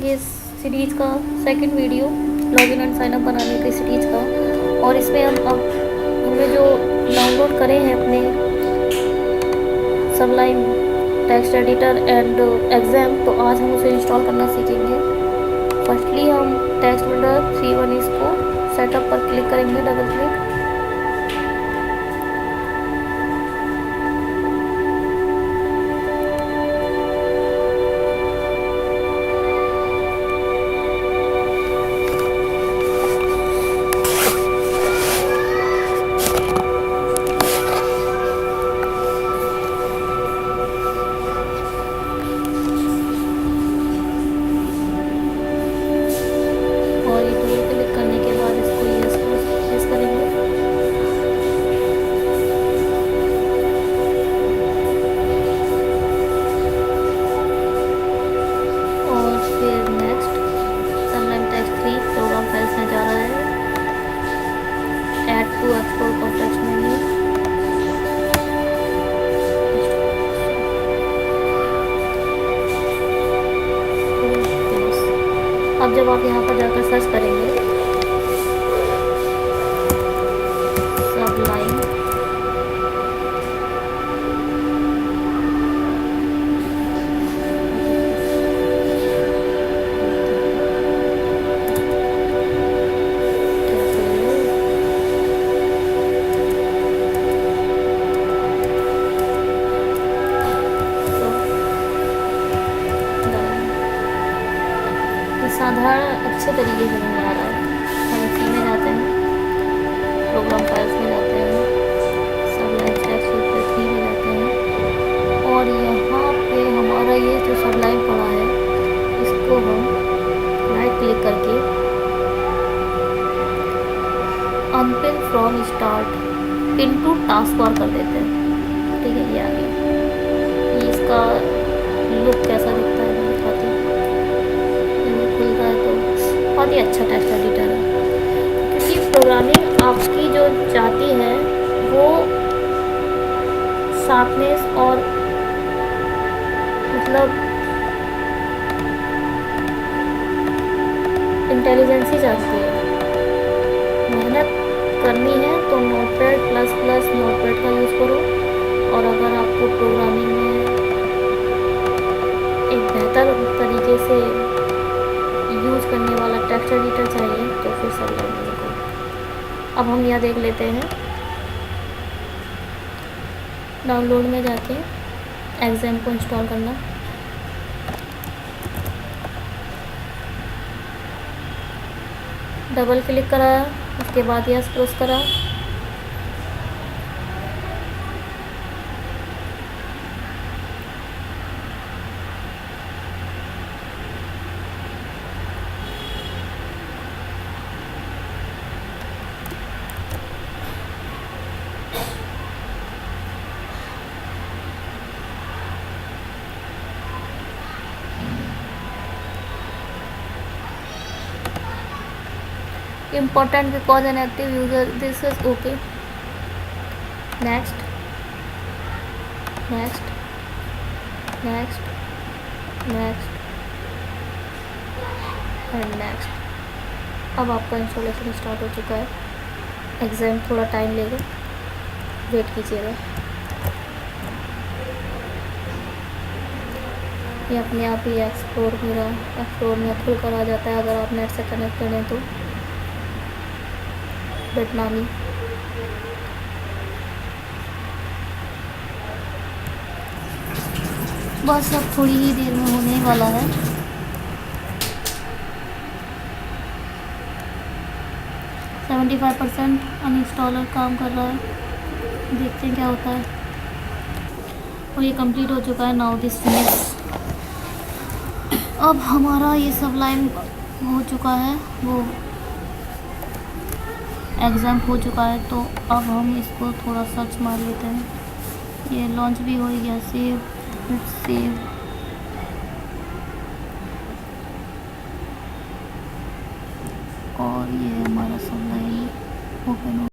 ये सीरीज़ का second video login and sign up बनाने की सीरीज़ का। और इसमें हम अब हमने जो डाउनलोड करे हैं अपने Sublime text editor and xampp, तो आज हम उसे इंस्टॉल करना सीखेंगे। फर्स्टली हम टेक्स्ट एडिटर 3.1 इसको सेटअप पर क्लिक करेंगे, डबल क्लिक। और ये डबल क्लिक करने के बाद इसको यस करेंगे। और फिर next sublime text 3 program files में जा रहा है। Add to export context menu. अब जब आप यहाँ पर जाकर सर्च करेंगे सबलाइम, साधारण अच्छे तरीके से नहीं आ रहा है। हम इसी में जाते हैं, प्रोग्राम फाइल्स में जाते हैं, सबलाइम टेक्स्ट 3 में जाते हैं। और यहाँ पे हमारा ये जो सबलाइम पड़ा है, इसको हम राइट क्लिक करके unpin from start pin to taskbar कर देते हैं। ठीक है, ये आ गया। ये इसका लुक कैसा दिखता है मैं दिखाती हूँ। खुलता है तो बहुत ही अच्छा टेक्स्ट एडिटर है, क्योंकि प्रोग्रामिंग आपकी जो चाहती है वो शार्पनेस और मतलब इंटेलिजेंस ही चाहती है। मेहनत करनी है तो नोटपैड प्लस प्लस नोटपैड का यूज़ करो। और अगर आपको प्रोग्रामिंग में एक बेहतर तरीके से यूज़ करने वाला टेक्स्ट एडिटर चाहिए तो फिर सबलाइम को। अब हम यहाँ देख लेते हैं, डाउनलोड में जाके xampp को इंस्टॉल करना। डबल क्लिक करा, उसके बाद यस प्रेस करा। Important because an active user, this is okay. Next, next, next, next and next। अब आपका इंस्टॉलेशन स्टार्ट हो चुका है। xampp थोड़ा टाइम लेगा, वेट कीजिएगा। ये अपने आप ही एक्सप्लोर में खुल कर आ जाता है अगर आप नेट से कनेक्ट करें तो। वियतनामी बस अब थोड़ी ही देर में होने ही वाला है। सेवेंटी 75% अनइंस्टॉलर काम कर रहा है, देखते हैं क्या होता है। और ये कंप्लीट हो चुका है। Now this finish. अब हमारा ये सबलाइम हो चुका है, वो xampp हो चुका है। तो अब हम इसको थोड़ा सर्च मार लेते हैं। ये लॉन्च भी हो गया। सेव और ये हमारा सबलाइम ओपन हो